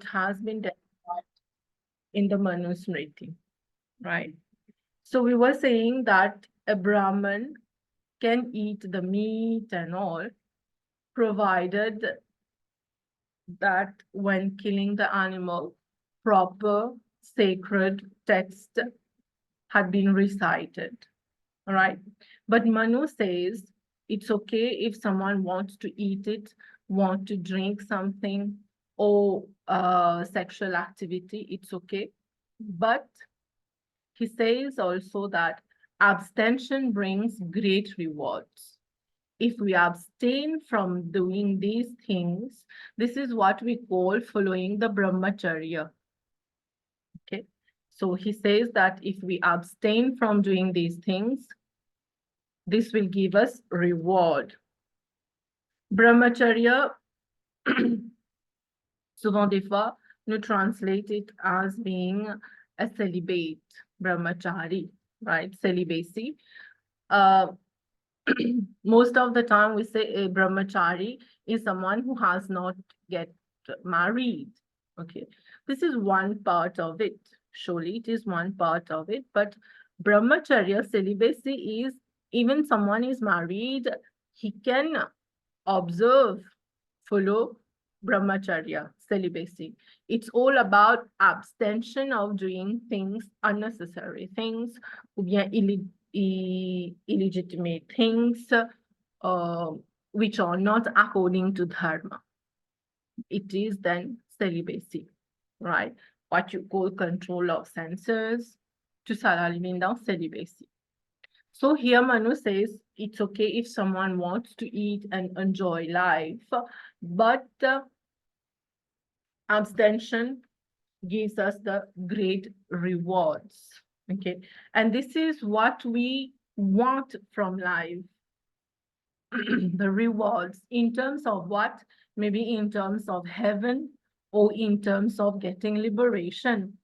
has been described in the manusmriti, right? So we were saying that a Brahman can eat the meat and all, provided that when killing the animal, proper sacred text had been recited, all right? But Manu says it's okay if someone wants to eat it, want to drink something, or sexual activity, it's okay. But he says also that abstention brings great rewards. If we abstain from doing these things, this is what we call following the brahmacharya. Okay. So he says that if we abstain from doing these things, this will give us reward. Brahmacharya, souvent des fois, nous translate it as being a celibate, brahmachari, right? Celibacy. Most of the time we say a brahmachari is someone who has not get married. Okay, this is one part of it. Surely it is one part of it, but brahmacharya, celibacy, is even someone is married, he can observe, follow brahmacharya, celibacy. It's all about abstention of doing things, unnecessary things, ou bien illegitimate things, which are not according to dharma. It is then celibacy, right? What you call control of senses, to salalivin dans celibacy. So here Manu says it's okay if someone wants to eat and enjoy life, but abstention gives us the great rewards. Okay, and this is what we want from life. The rewards in terms of what? Maybe in terms of heaven or in terms of getting liberation.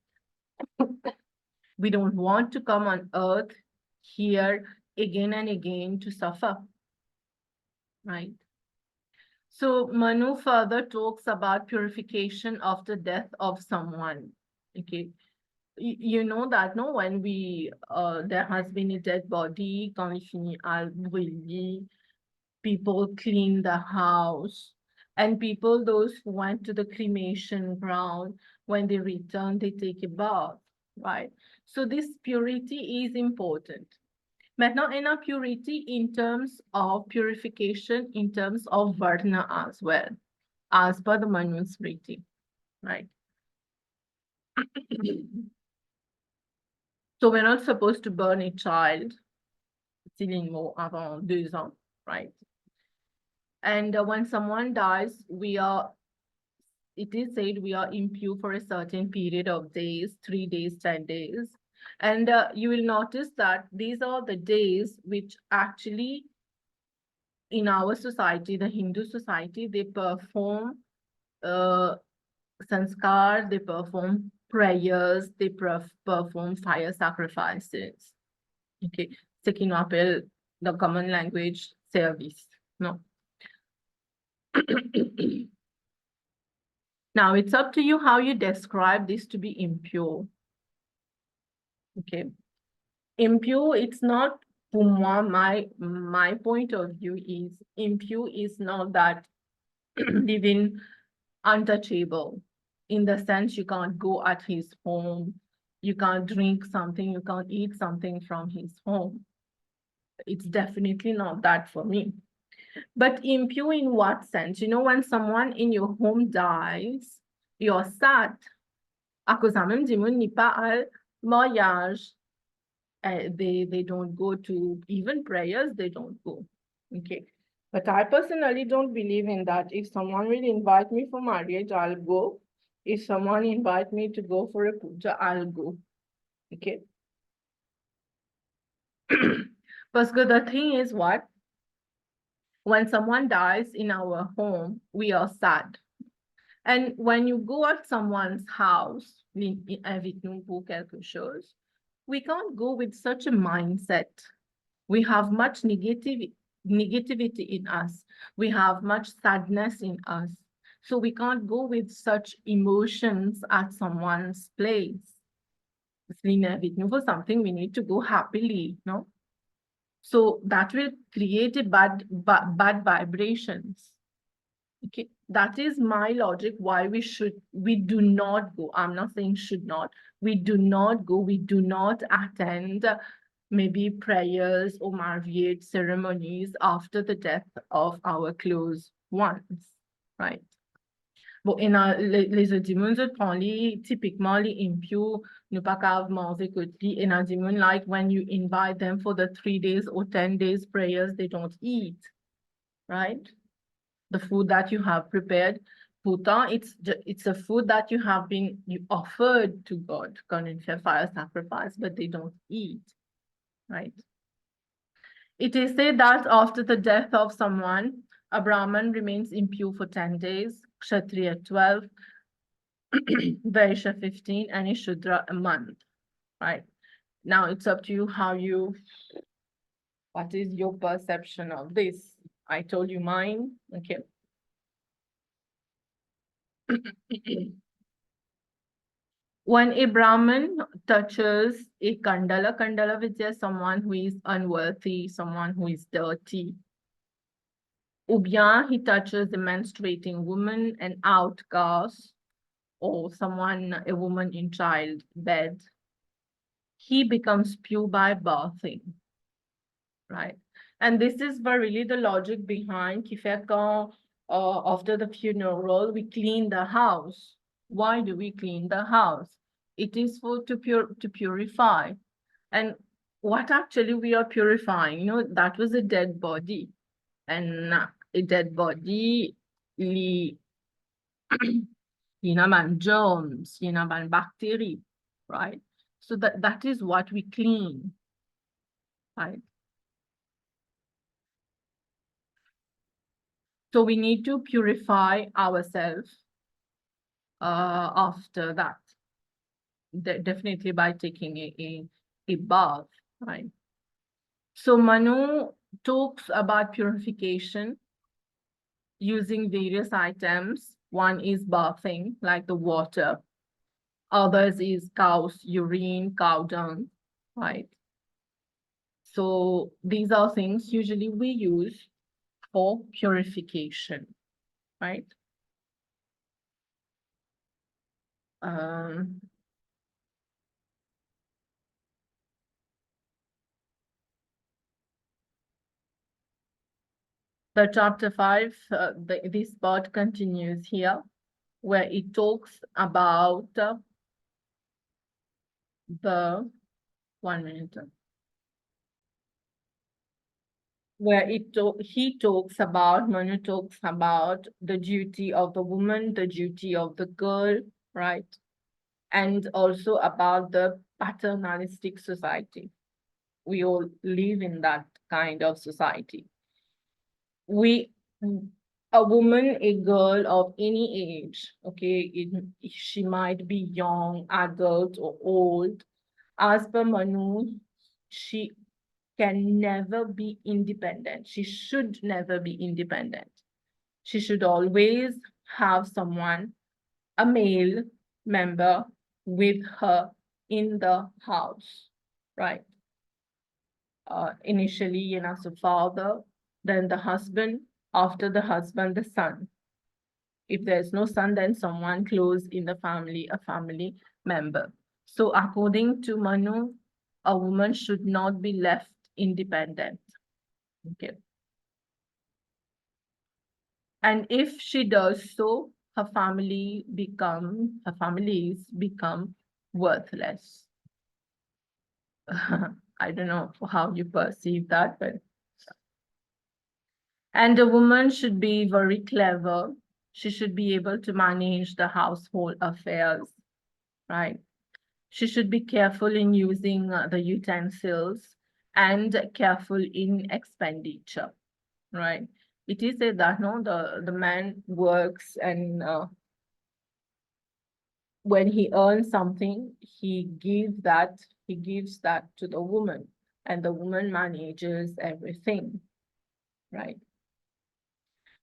We don't want to come on earth here again and again to suffer, right? So Manu further talks about purification after death of someone. Okay, you know that, no, when there has been a dead body, quand il finit à brûler, people clean the house, and people, those who went to the cremation ground, when they return, they take a bath, right? So this purity is important. Maintenant, in a purity in terms of purification, in terms of varna as well, as per the manusmriti, right? So we're not supposed to burn a child, more avant 2 ans, right? And when someone dies, it is said we are impure for a certain period of days, 3 days, 10 days. And you will notice that these are the days which actually, in our society, the Hindu society, they perform sanskar, they perform prayers, they perform fire sacrifices. Okay, ce qui nous appelle, the common language, service. No. Now, it's up to you how you describe this to be impure. Okay. Impure, it's not, for my point of view is, impure is not that living untouchable, in the sense you can't go at his home, you can't drink something, you can't eat something from his home. It's definitely not that for me. But impure in what sense? You know, when someone in your home dies, you're sad. À cause même du monde n'est pas al mariage. They don't go to even prayers, they don't go. Okay. But I personally don't believe in that. If someone will invite me for marriage, I'll go. If someone invite me to go for a puja, I'll go. Okay. Because the thing is what? When someone dies in our home, we are sad. And when you go at someone's house, invite nous pour quelque chose, we can't go with such a mindset. We have much negativity in us. We have much sadness in us. So we can't go with such emotions at someone's place. For something, we need to go happily, no? So that will create a bad vibrations. Okay, that is my logic why we do not go. I'm not saying should not. We do not go, we do not attend maybe prayers or marriage ceremonies after the death of our close ones, right? Bon, les autres dimons, typiquement, les impious, nous pas qu'à manger côté, et dans dimons, like when you invite them for the 3 days or 10 days prayers, they don't eat, right? The food that you have prepared, pourtant, it's a food that you offered to God, quand on fait fire sacrifice, but they don't eat, right? It is said that after the death of someone, a Brahman remains impure for 10 days, Kshatriya 12, Vaishya 15, and a Shudra a month, right? Now it's up to you what is your perception of this? I told you mine, okay. When a Brahmin touches a Kandala, which is someone who is unworthy, someone who is dirty, ou bien he touches a menstruating woman, an outcast, or a woman in childbed, he becomes pure by bathing, right? And this is really the logic behind qui fait quand, after the funeral, we clean the house. Why do we clean the house? It is to purify. And what actually we are purifying, that was a dead body. And a dead body, germs, bacteria, right? So that is what we clean, right? So we need to purify ourselves after that, definitely by taking a bath, right? So Manu talks about purification using various items. One is bathing, like the water. Others is cow's urine, cow dung, right? So these are things usually we use for purification, right? Um, the chapter 5, this part continues here, where it talks about the 1 minute. Where Manu talks about the duty of the woman, the duty of the girl, right? And also about the paternalistic society. We all live in that kind of society. A woman, a girl of any age, okay, she might be young, adult, or old. As per Manu, she can never be independent. She should never be independent. She should always have someone, a male member, with her in the house, right? Initially, the father, then the husband, after the husband, the son. If there's no son, then someone close in the family, a family member. So according to Manu, a woman should not be left independent. Okay. And if she does so, her families become worthless. I don't know how you perceive that, but and a woman should be very clever. She should be able to manage the household affairs, right? She should be careful in using the utensils and careful in expenditure, right? It is said that the man works and when he earns something, he gives that to the woman, and the woman manages everything, right?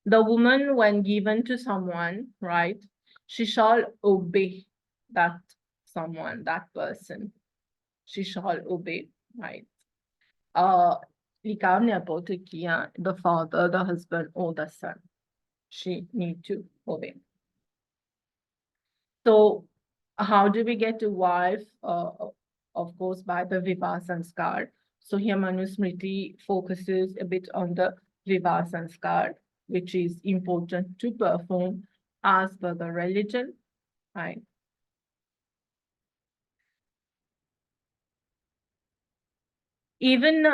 The woman, when given to someone, right, she shall obey that someone, that person. She shall obey, right? Likav n'importe qui, the father, the husband, or the son. She need to obey. So how do we get a wife? Of course, by the Vivah Sanskar. So here Manusmriti focuses a bit on the Vivah Sanskar, which is important to perform as per the religion, right? Even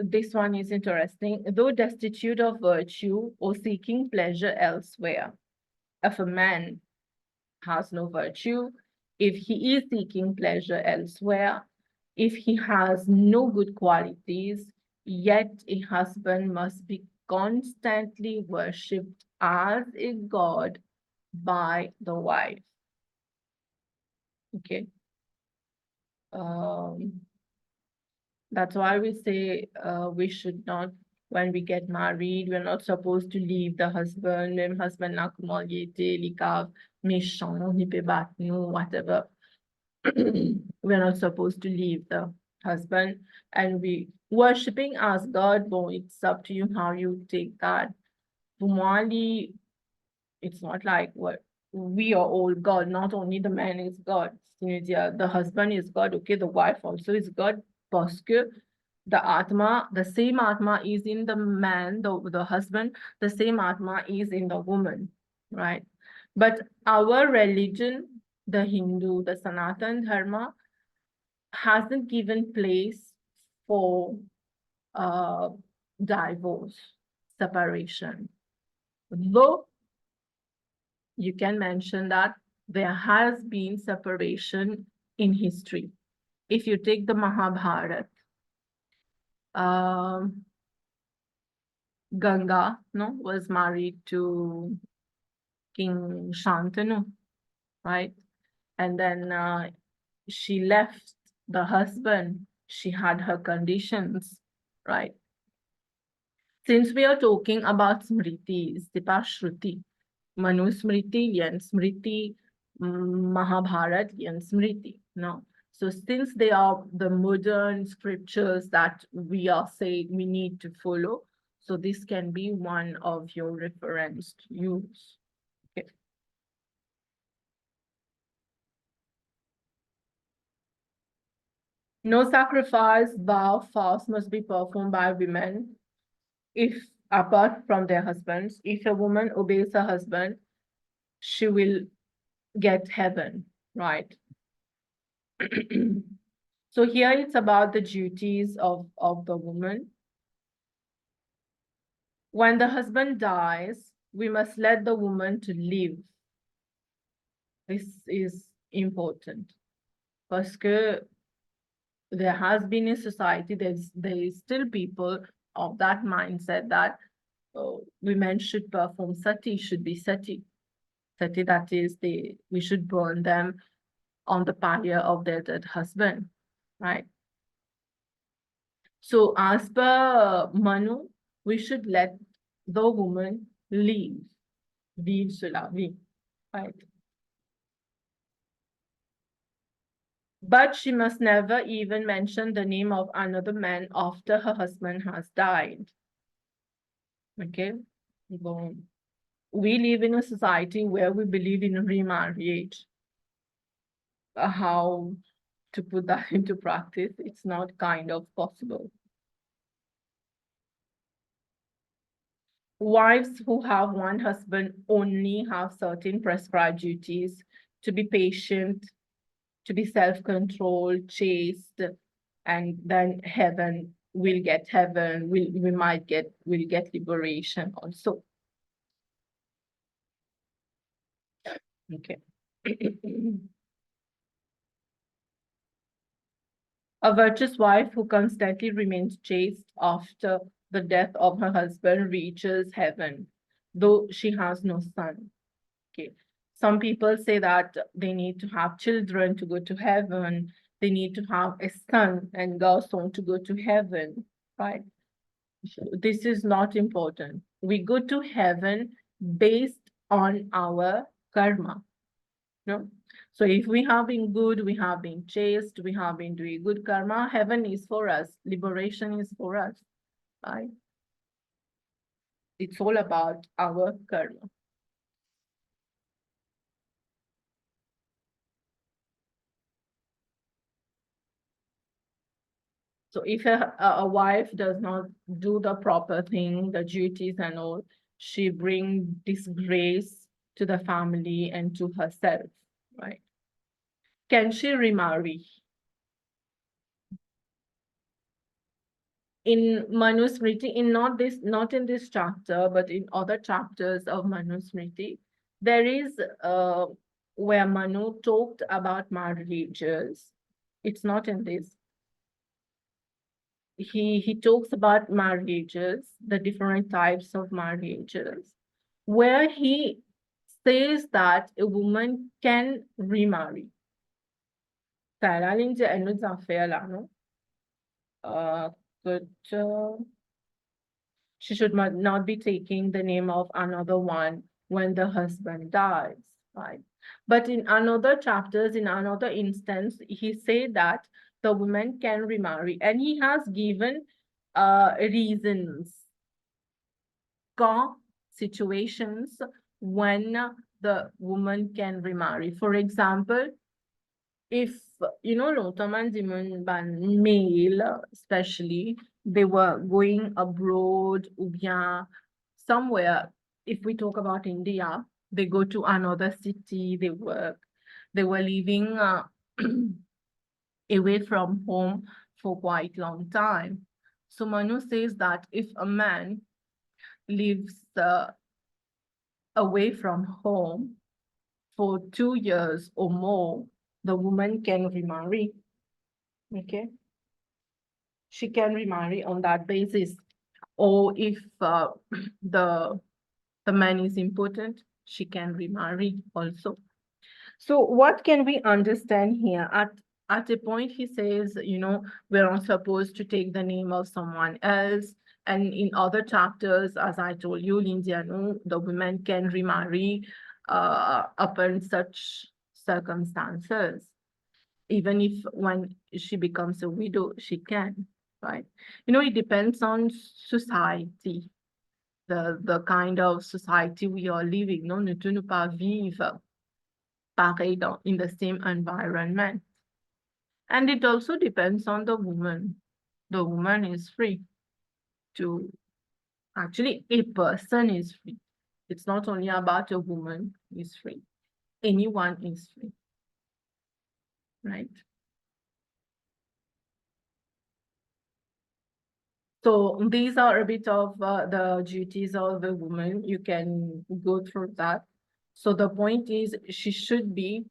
this one is interesting. Though destitute of virtue or seeking pleasure elsewhere, if a man has no virtue, if he is seeking pleasure elsewhere, if he has no good qualities, yet a husband must be constantly worshipped as a god by the wife. Okay. That's why we say we should not, when we get married, we're not supposed to leave the husband. Même husband na comment il était, les caves, méchant, il peut battre nous, whatever. We're not supposed to leave the husband, and we worshipping as God. Bon, it's up to you how you take that. Pour moi, it's not like what we are all God. Not only the man is God. The husband is God. Okay, the wife also is God. Parce que the Atma, the same Atma is in the man, the husband, the same Atma is in the woman, right? But our religion, the Hindu, the Sanatan Dharma, hasn't given place for divorce, separation. Though you can mention that there has been separation in history. If you take the Mahabharata, Ganga, no, was married to King Shantanu, right? And then she left the husband. She had her conditions, right? Since we are talking about smritis, Shruti, manusmriti and smriti, Mahabharata and smriti, no? So since they are the modern scriptures that we are saying we need to follow, so this can be one of your reference to use. Okay. No sacrifice, vow, fast must be performed by women if apart from their husbands. If a woman obeys her husband, she will get heaven, right? So here it's about the duties of the woman. When the husband dies, we must let the woman to live. This is important because there has been in society, there is still people of that mindset that women should perform sati, should be sati. Sati, that is, we should burn them on the pyre of their dead husband, right? So as per Manu, we should let the woman leave, cela, vie, right? But she must never even mention the name of another man after her husband has died. Okay? Bon. We live in a society where we believe in remarriage. How to put that into practice, it's not kind of possible. Wives who have one husband only have certain prescribed duties: to be patient, to be self-controlled, chaste, and then heaven, we'll get heaven, we'll get liberation also. Okay. A virtuous wife who constantly remains chaste after the death of her husband reaches heaven, though she has no son. Okay. Some people say that they need to have children to go to heaven. They need to have a son and garçon to go to heaven, right? This is not important. We go to heaven based on our karma. No? So if we have been good, we have been chaste, we have been doing good karma, heaven is for us, liberation is for us, right? It's all about our karma. So if a wife does not do the proper thing, the duties and all, she brings disgrace to the family and to herself, right? Can she remarry? In manusmriti, not in this chapter, but in other chapters of manusmriti, there is where Manu talked about marriages. It's not in this. He talks about marriages, the different types of marriages, where he says that a woman can remarry. Sarah Lynn nous en fait là, non? Good. She should not be taking the name of another one when the husband dies, right? But in another chapters, in another instance, he said that the woman can remarry, and he has given reasons, situations when the woman can remarry. For example, if longtemps male, especially, they were going abroad ou bien somewhere. If we talk about India, they go to another city, they work, they were living away from home for quite long time. So Manu says that if a man lives away from home for 2 years or more, the woman can remarry. Okay, she can remarry on that basis. Or if the man is important, she can remarry also. So what can we understand here? At a point, he says, we're not supposed to take the name of someone else. And in other chapters, as I told you, l'Indiano, the woman can remarry upon such circumstances. Even if when she becomes a widow, she can, right? It depends on society, the kind of society we are living. Non, ne peut pas vivre pareil in the same environment. And it also depends on the woman. The woman is free to, actually, a person is free. It's not only about a woman is free. Anyone is free, right? So these are a bit of the duties of the woman. You can go through that. So the point is she should be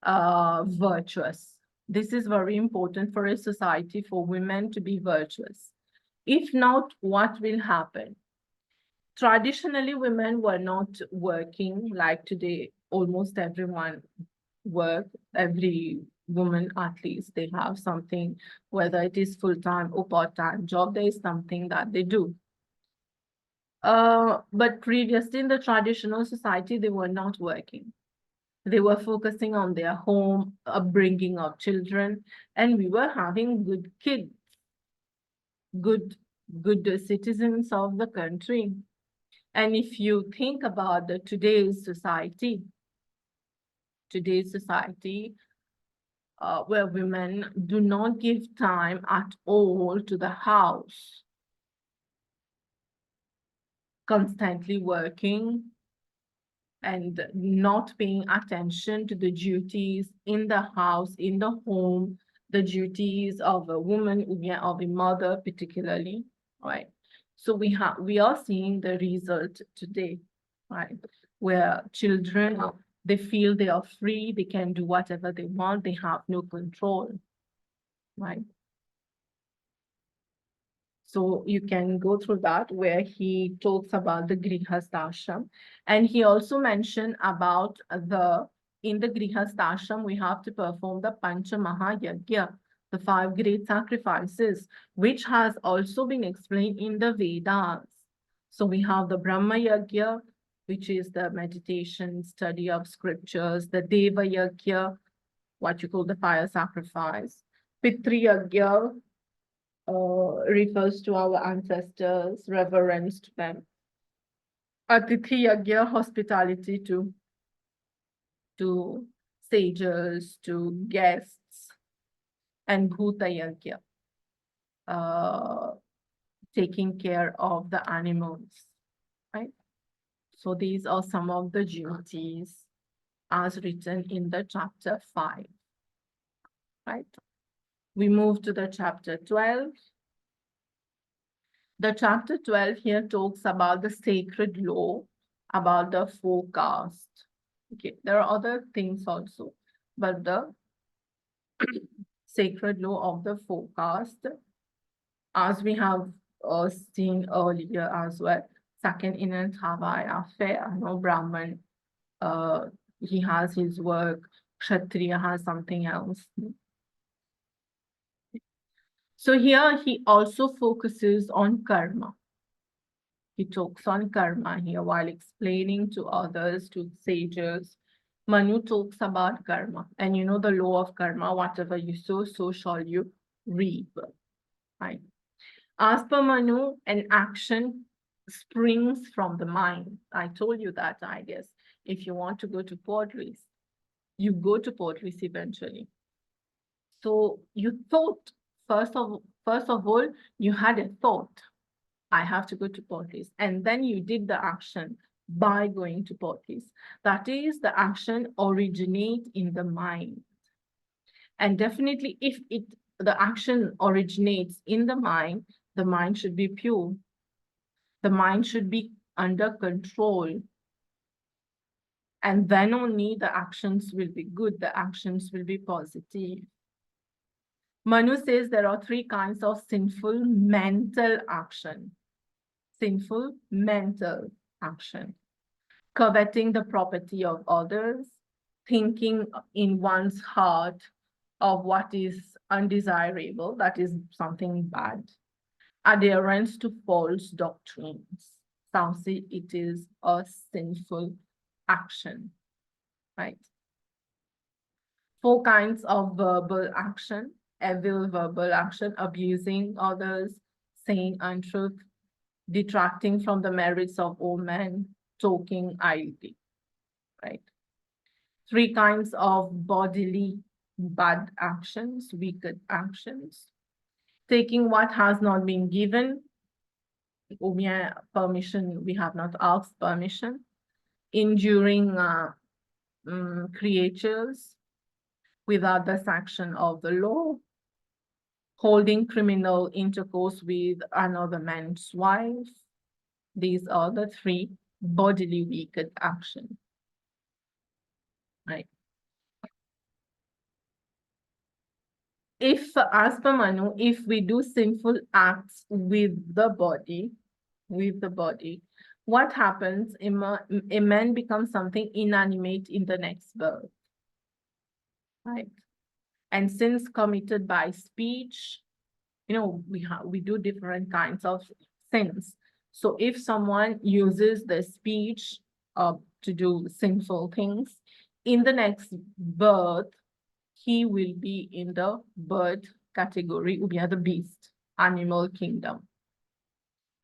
virtuous. This is very important for a society, for women to be virtuous. If not, what will happen? Traditionally, women were not working like today. Almost everyone work, every woman at least, they have something, whether it is full-time or part-time job, there is something that they do. But previously in the traditional society, they were not working. They were focusing on their home, upbringing of children, and we were having good kids, good citizens of the country. And if you think about today's society, where women do not give time at all to the house, constantly working and not paying attention to the duties in the house, in the home, the duties of a woman, of a mother particularly, right? So we are seeing the result today, right? Where children, they feel they are free, they can do whatever they want, they have no control, right? So you can go through that where he talks about the Grihastashram. And he also mentioned about in the Grihastashram, we have to perform the Pancha Mahayagya, the 5 great sacrifices, which has also been explained in the Vedas. So we have the Brahma Yajna, which is the meditation, study of scriptures, the Deva Yajna, what you call the fire sacrifice. Pitri Yajna refers to our ancestors, reverence to them. Atithi Yajna, hospitality to sages, to guests, and Bhuta Yajna, taking care of the animals, right? So these are some of the duties as written in the chapter 5, right? We move to the chapter 12. The chapter 12 here talks about the sacred law, about the forecast. Okay, there are other things also, but the sacred law of the forecast, as we have seen earlier as well, second in an Thavaya fair, no Brahman, he has his work, Kshatriya has something else. So here he also focuses on karma. He talks on karma here while explaining to others, to sages. Manu talks about karma. And you know the law of karma, whatever you sow, so shall you reap. Right? As per Manu, an action springs from the mind. I told you that, I guess. If you want to go to Portrees, you go to Portrees eventually. So you thought, first of all, you had a thought. I have to go to Portrees. And then you did the action by going to Portrees. That is, the action originates in the mind. And definitely, if the action originates in the mind should be pure. The mind should be under control. And then only the actions will be good, the actions will be positive. Manu says there are 3 kinds of sinful mental action. Sinful mental action. Coveting the property of others, thinking in one's heart of what is undesirable, that is something bad. Adherence to false doctrines. Some say it is a sinful action, right? 4 kinds of verbal action. Evil verbal action, abusing others, saying untruth, detracting from the merits of all men, talking idly, right? 3 kinds of bodily bad actions, wicked actions. Taking what has not been given, permission, we have not asked permission. Injuring creatures without the sanction of the law. Holding criminal intercourse with another man's wife. These are the 3 bodily wicked actions, right? If, as per Manu, if we do sinful acts with the body, what happens? A man becomes something inanimate in the next birth, right? And sins committed by speech, you know, we do different kinds of sins. So if someone uses the speech to do sinful things, in the next birth, he will be in the bird category, ou bien the beast, animal kingdom.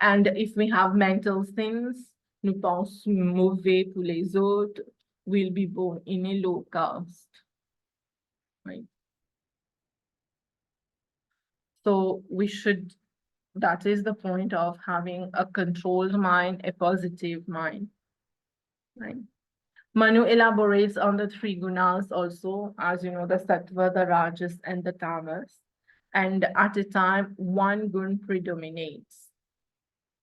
And if we have mental sins, nous pensons mauvais pour les autres, will be born in a low caste, right? So we should, that is the point of having a controlled mind, a positive mind, right? Manu elaborates on the 3 gunas also, as you know, the sattva, the rajas, and the tamas. And at a time, 1 gun predominates.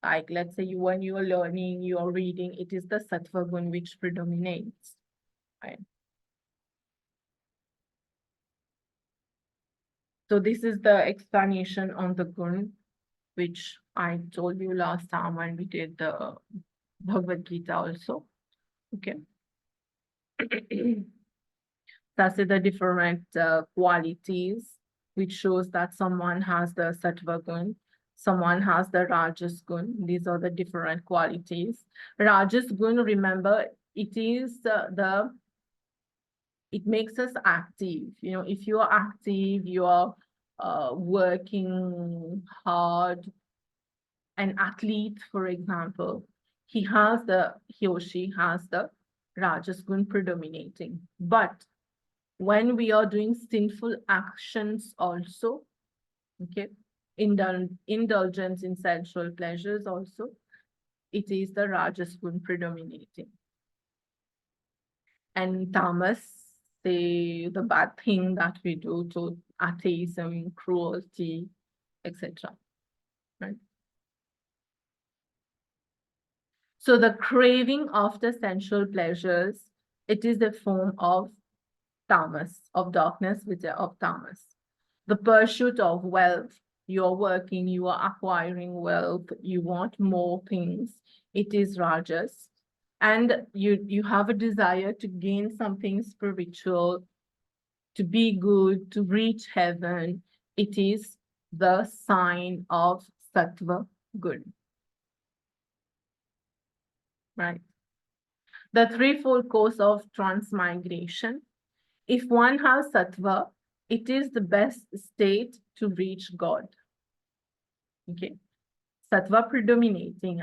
Like, let's say when you are learning, you are reading, it is the sattva gun which predominates, right? So this is the explanation on the gun, which I told you last time when we did the Bhagavad Gita also. Okay. That's the different qualities which shows that someone has the sattva gun, someone has the rajas gun. These are the different qualities. Rajas gun, remember, it is it makes us active. You know, if you are active, you are working hard. An athlete, for example, he or she has the rajas gun predominating. But when we are doing sinful actions also, okay, indulgence in sensual pleasures also, it is the rajas gun predominating. And tamas, say the bad thing that we do, to atheism, cruelty, etc. Right? So the craving after sensual pleasures, it is a form of tamas, of darkness, of tamas. The pursuit of wealth, you're working, you are acquiring wealth, you want more things, it is rajas. And you have a desire to gain something spiritual, to be good, to reach heaven. It is the sign of sattva good. Right? The threefold course of transmigration. If one has sattva, it is the best state to reach God. Okay, sattva predominating.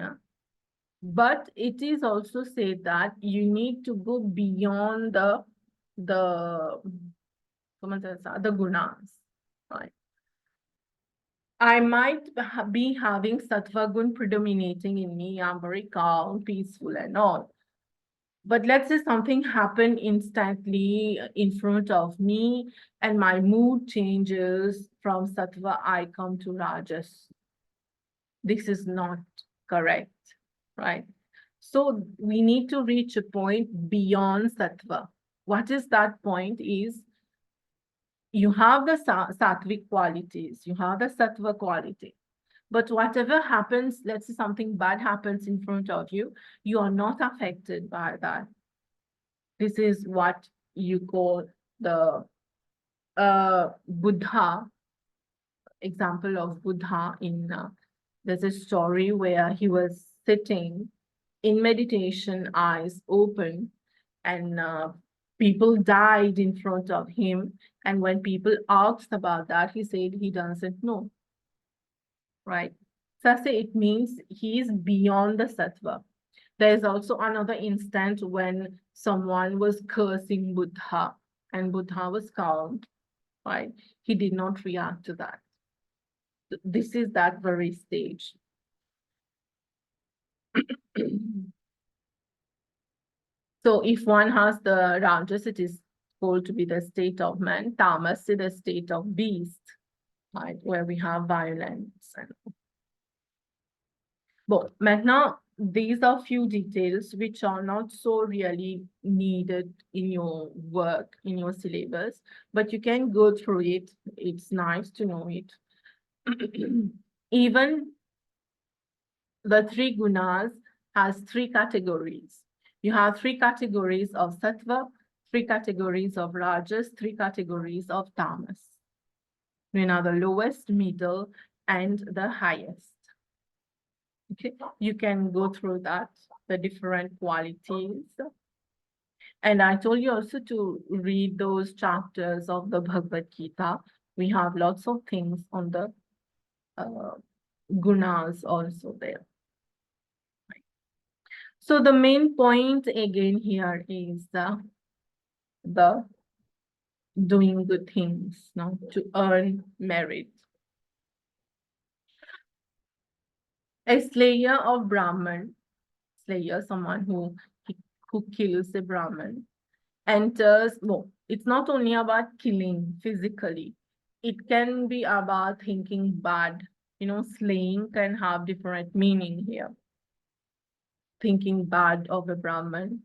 But it is also said that you need to go beyond the gunas. Right? I might be having sattva gun predominating in me. I'm very calm, peaceful, and all. But let's say something happened instantly in front of me and my mood changes from sattva, I come to rajas. This is not correct, right? So we need to reach a point beyond sattva. What is that point is you have the sattvic qualities, you have the sattva quality. But whatever happens, let's say something bad happens in front of you, you are not affected by that. This is what you call the Buddha, example of Buddha in, there's a story where he was sitting in meditation, eyes open, and people died in front of him. And when people asked about that, he said he doesn't know, right? So I say it means he is beyond the sattva. There's also another instance when someone was cursing Buddha and Buddha was calm, right? He did not react to that. This is that very stage. So if one has the rajas, it is called to be the state of man. Tamas is the state of beast, right? Where we have violence. But maintenant, these are few details which are not so really needed in your work, in your syllabus, but you can go through it. It's nice to know it. Even the three gunas has three categories. You have three categories of sattva, three categories of rajas, three categories of tamas. You know, the lowest, middle, and the highest. Okay, you can go through that, the different qualities. And I told you also to read those chapters of the Bhagavad Gita. We have lots of things on the gunas also there. So the main point again here is the doing good things, no, to earn merit. A slayer of Brahman, slayer, someone who kills a Brahman, enters, no, it's not only about killing physically. It can be about thinking bad. You know, slaying can have different meaning here. Thinking bad of a Brahman.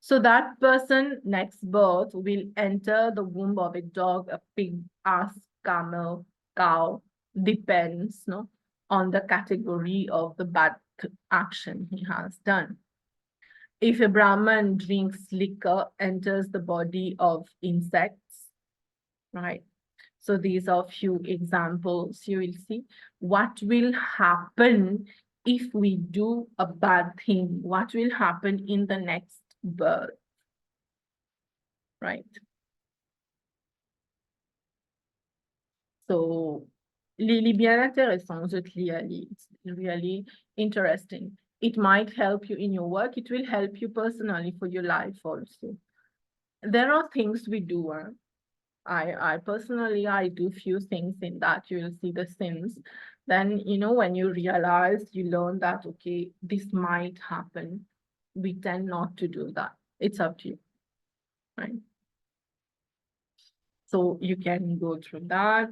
So that person next birth will enter the womb of a dog, a pig, ass, camel, cow, depends, no, on the category of the bad action he has done. If a Brahman drinks liquor, enters the body of insects, right? So these are few examples. You will see what will happen if we do a bad thing, what will happen in the next birth, right? So, Lily, bien intéressant, je te lis, Ali. It's really interesting. It might help you in your work. It will help you personally for your life also. There are things we do. I personally, I do few things in that you will see the sins. Then, when you realize, you learn that, okay, this might happen. We tend not to do that. It's up to you, right? So you can go through that.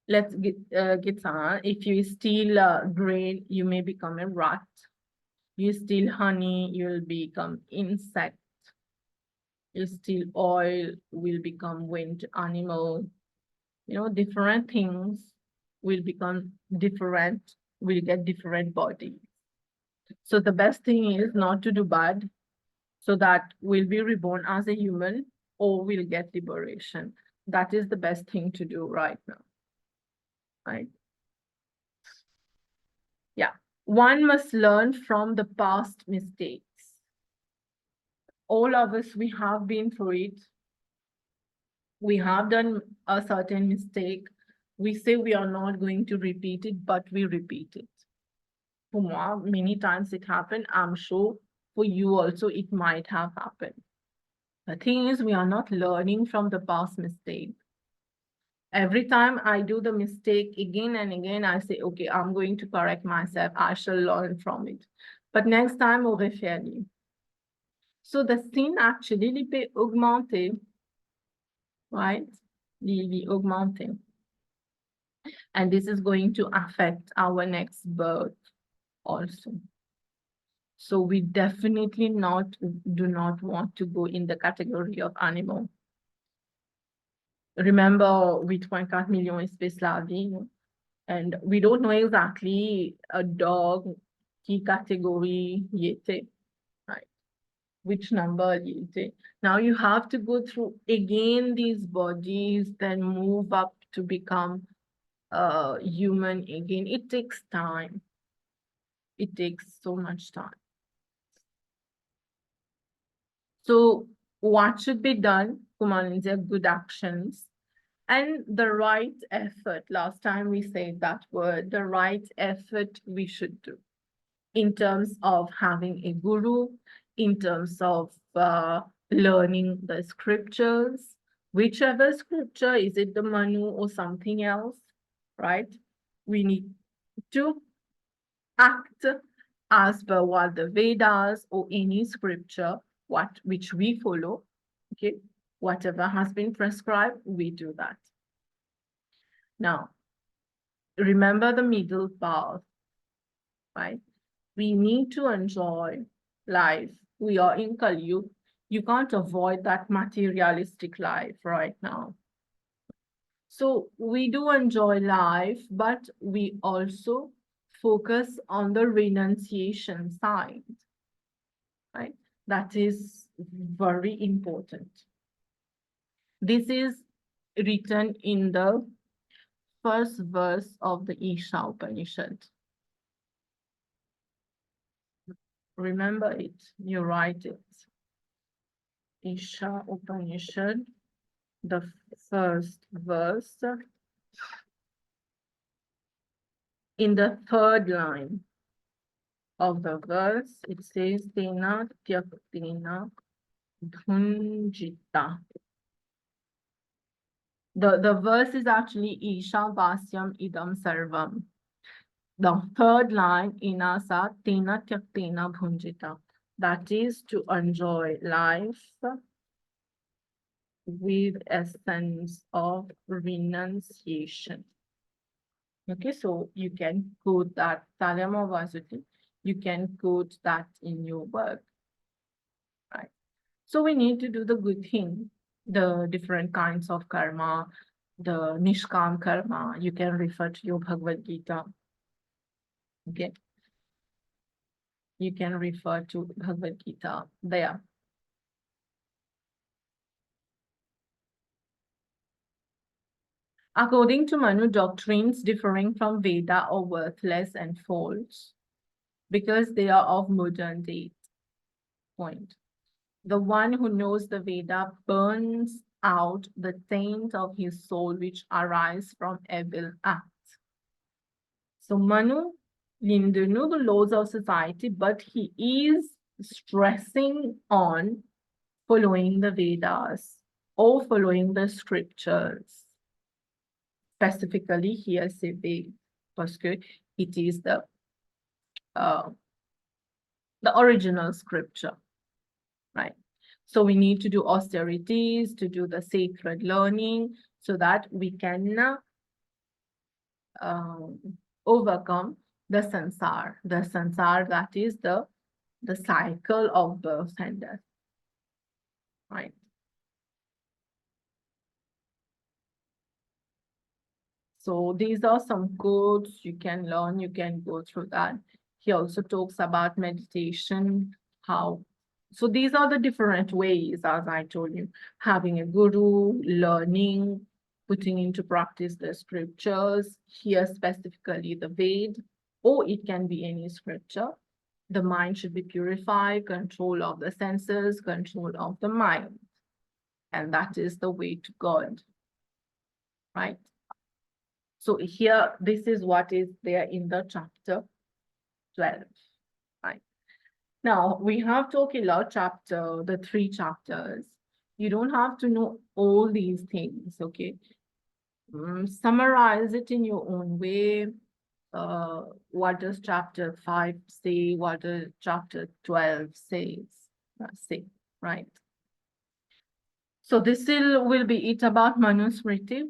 Let's get on. If you steal grain, you may become a rat. You steal honey, you'll become insect. You steal oil, will become wind animal. Different things will become different, will get different bodies. So the best thing is not to do bad, so that we'll be reborn as a human or we'll get liberation. That is the best thing to do right now, right? Yeah. One must learn from the past mistakes. All of us, we have been through it. We have done a certain mistake. We say we are not going to repeat it, but we repeat it. For moi, many times it happened. I'm sure for you also, it might have happened. The thing is, we are not learning from the past mistake. Every time I do the mistake again and again, I say, okay, I'm going to correct myself. I shall learn from it. But next time, on refait. So the sin actually il peut augmenter, right? Il augmenter. And this is going to affect our next birth also. So we definitely do not want to go in the category of animal. Remember, we 24 million espèces la vie, and we don't know exactly a dog, qui category il était, right? Which number il était. Now you have to go through again these bodies, then move up to become human again. It takes time. It takes so much time. So what should be done? Kumalinja, good actions and the right effort. Last time we said that word, the right effort we should do in terms of having a guru, in terms of learning the scriptures, whichever scripture, is it the Manu or something else, right? We need to act as per what the Vedas or any scripture, which we follow, okay? Whatever has been prescribed, we do that. Now, remember the middle path, right? We need to enjoy life. We are in Kali Yuga. You can't avoid that materialistic life right now. So we do enjoy life, but we also focus on the renunciation side, right? That is very important. This is written in the first verse of the Isha Upanishad. Remember it, you write it. Isha Upanishad, the first verse, in the third line of the verse, it says, Tena Tyaktena Bhunjita. The verse is actually Isha Vasyam Idam Sarvam. The third line, Inasa Tena Tyaktena Bhunjita. That is to enjoy life with a sense of renunciation. Okay, so you can quote that, Talyama Vasuti, you can quote that in your work, right? So we need to do the good thing, the different kinds of karma, the Nishkam karma. You can refer to your Bhagavad Gita. Okay. You can refer to Bhagavad Gita there. According to Manu, doctrines differing from Veda are worthless and false because they are of modern date. Point. The one who knows the Veda burns out the taint of his soul which arise from evil acts. So Manu didn't know the laws of society, but he is stressing on following the Vedas or following the scriptures. Specifically here, c'est Ved, parce que it is the original scripture, right? So we need to do austerities, to do the sacred learning, so that we can overcome the sansar. The sansar, that is the cycle of birth and death, right? So these are some quotes you can learn, you can go through that. He also talks about meditation, how. So these are the different ways, as I told you, having a guru, learning, putting into practice the scriptures, here specifically the Ved, or it can be any scripture. The mind should be purified, control of the senses, control of the mind. And that is the way to God, right? So here, this is what is there in the chapter 12, right? Now, we have talked about the 3 chapters. You don't have to know all these things, okay? Summarize it in your own way. What does chapter 5 say? What does chapter 12 say, right? So this will be it about manusmriti.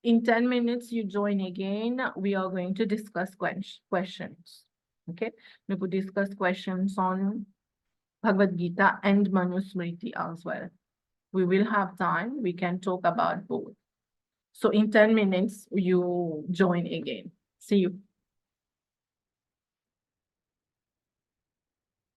In 10 minutes, you join again. We are going to discuss questions. Okay, we could discuss questions on Bhagavad Gita and manusmriti as well. We will have time. We can talk about both. So in 10 minutes, you join again. See you.